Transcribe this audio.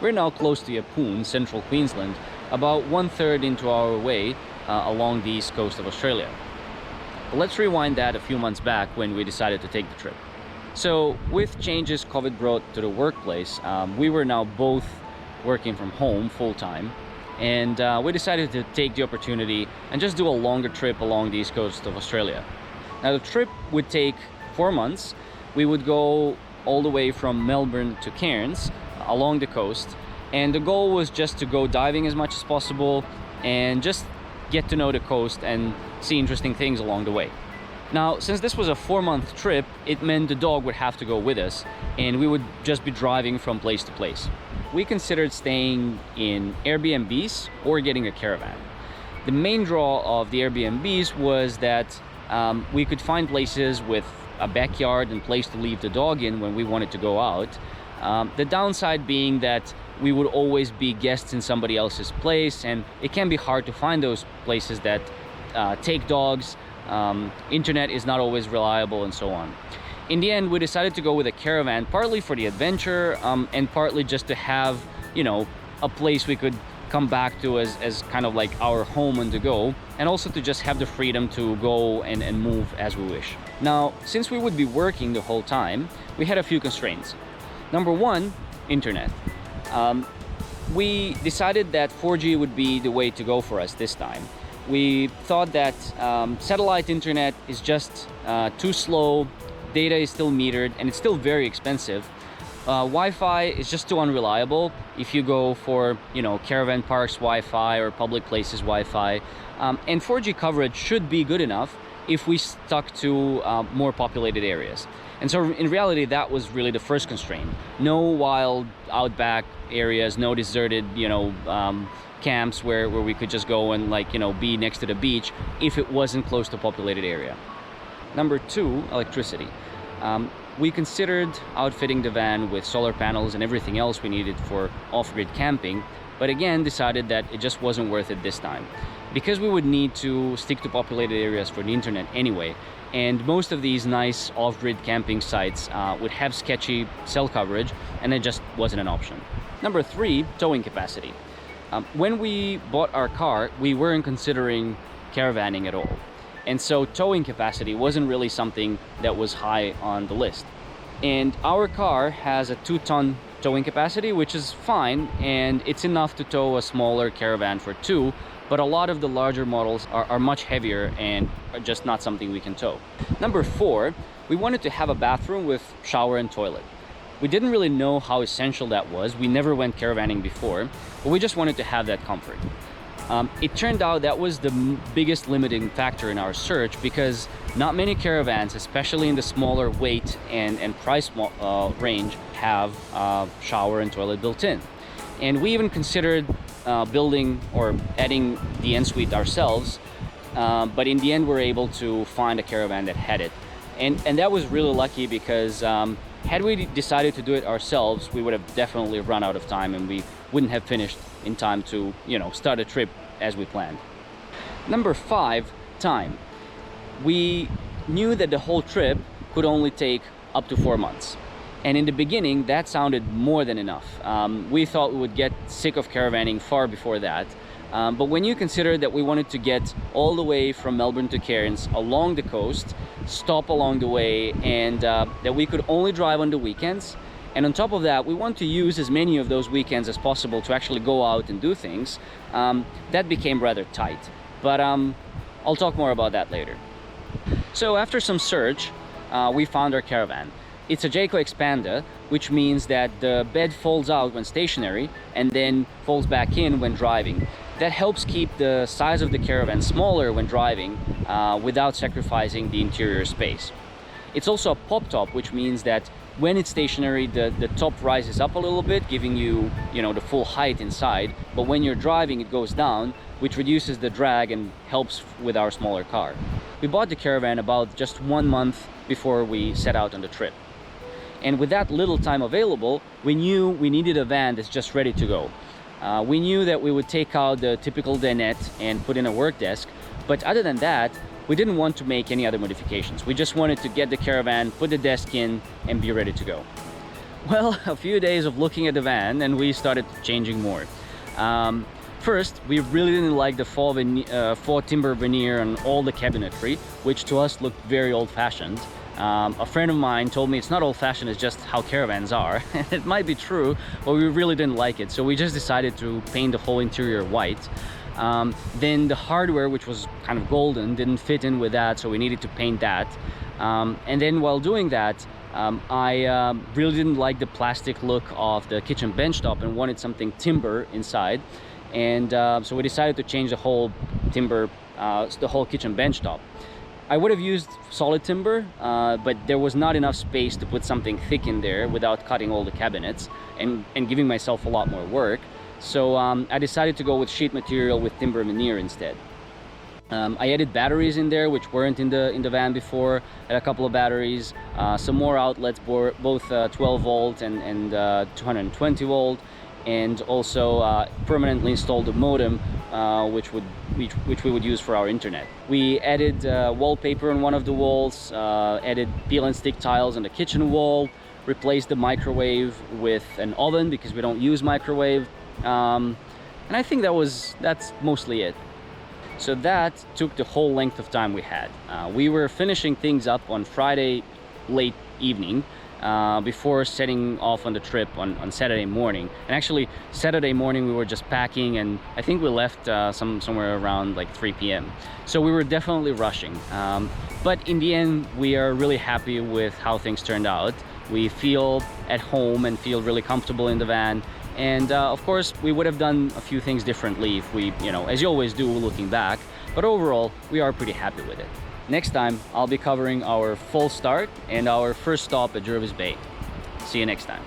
We're now close to Yeppoon, central Queensland, about 1/3 into our way along the east coast of Australia. But let's rewind that a few months back when we decided to take the trip. So with changes COVID brought to the workplace, we were now both working from home full-time, and we decided to take the opportunity and just do a longer trip along the east coast of Australia. Now the trip would take 4 months. We would go all the way from Melbourne to Cairns along the coast, and the goal was just to go diving as much as possible and just get to know the coast and see interesting things along the way. Now, since this was a 4-month trip, it meant the dog would have to go with us, and we would just be driving from place to place. We considered staying in Airbnbs or getting a caravan. The main draw of the Airbnbs was that we could find places with a backyard and place to leave the dog in when we wanted to go out. The downside being that we would always be guests in somebody else's place, and it can be hard to find those places that take dogs. Internet is not always reliable, and so on. In the end, we decided to go with a caravan, partly for the adventure and partly just to have, you know, a place we could come back to as kind of like our home on the go, and also to just have the freedom to go and move as we wish. Now, since we would be working the whole time, we had a few constraints. Number one, internet. We decided that 4G would be the way to go for us this time. We thought that satellite internet is just too slow, data is still metered, and it's still very expensive. Wi-Fi is just too unreliable if you go for, you know, caravan parks Wi-Fi or public places Wi-Fi. And 4G coverage should be good enough if we stuck to more populated areas. And so in reality, that was really the first constraint. No wild outback areas, no deserted, you know, camps where we could just go and, like, you know, be next to the beach if it wasn't close to a populated area. Number two, electricity. We considered outfitting the van with solar panels and everything else we needed for off-grid camping, but again decided that it just wasn't worth it this time. Because we would need to stick to populated areas for the internet anyway, and most of these nice off-grid camping sites would have sketchy cell coverage, and it just wasn't an option. Number three, towing capacity. When we bought our car, we weren't considering caravanning at all. And so towing capacity wasn't really something that was high on the list. And our car has a 2-ton towing capacity, which is fine, and it's enough to tow a smaller caravan for 2, but a lot of the larger models are much heavier and are just not something we can tow. Number four, we wanted to have a bathroom with shower and toilet. We didn't really know how essential that was. We never went caravanning before, but we just wanted to have that comfort. It turned out that was the biggest limiting factor in our search, because not many caravans, especially in the smaller weight and price range, have shower and toilet built in. And we even considered building or adding the en-suite ourselves, but in the end we were able to find a caravan that had it. And that was really lucky, because had we decided to do it ourselves, we would have definitely run out of time, and we wouldn't have finished in time to, you know, start a trip as we planned. Number five, time. We knew that the whole trip could only take up to 4 months. And in the beginning, that sounded more than enough. We thought we would get sick of caravanning far before that. But when you consider that we wanted to get all the way from Melbourne to Cairns along the coast, stop along the way, and that we could only drive on the weekends, and on top of that, we want to use as many of those weekends as possible to actually go out and do things, that became rather tight. But I'll talk more about that later. So after some search, we found our caravan. It's a Jayco Expander, which means that the bed folds out when stationary and then folds back in when driving. That helps keep the size of the caravan smaller when driving without sacrificing the interior space. It's also a pop top, which means that when it's stationary, the top rises up a little bit, giving you, the full height inside. But when you're driving, it goes down, which reduces the drag and helps with our smaller car. We bought the caravan about just 1 month before we set out on the trip. And with that little time available, we knew we needed a van that's just ready to go. We knew that we would take out the typical dinette and put in a work desk, but other than that, we didn't want to make any other modifications. We just wanted to get the caravan, put the desk in, and be ready to go. Well, a few days of looking at the van and we started changing more. First, we really didn't like the faux timber veneer on all the cabinetry, which to us looked very old-fashioned. A friend of mine told me it's not old-fashioned, it's just how caravans are. It might be true, but we really didn't like it, so we just decided to paint the whole interior white. Then the hardware, which was kind of golden, didn't fit in with that, so we needed to paint that. And then while doing that, I really didn't like the plastic look of the kitchen bench top and wanted something timber inside. And so we decided to change the whole timber, the whole kitchen bench top. I would have used solid timber, but there was not enough space to put something thick in there without cutting all the cabinets and giving myself a lot more work. So I decided to go with sheet material with timber veneer instead. I added batteries in there which weren't in the van before. I had a couple of batteries, some more outlets, both 12 volt and 220 volt, and also permanently installed a modem which we would use for our internet. We added wallpaper on one of the walls, added peel and stick tiles on the kitchen wall, replaced the microwave with an oven because we don't use microwave, and I think that's mostly it. So that took the whole length of time we had. We were finishing things up on Friday late evening before setting off on the trip on Saturday morning. And actually Saturday morning we were just packing, and I think we left somewhere around like 3 p.m. So we were definitely rushing. But in the end we are really happy with how things turned out. We feel at home and feel really comfortable in the van. And of course, we would have done a few things differently if we, as you always do looking back, but overall, we are pretty happy with it. Next time, I'll be covering our full start and our first stop at Jervis Bay. See you next time.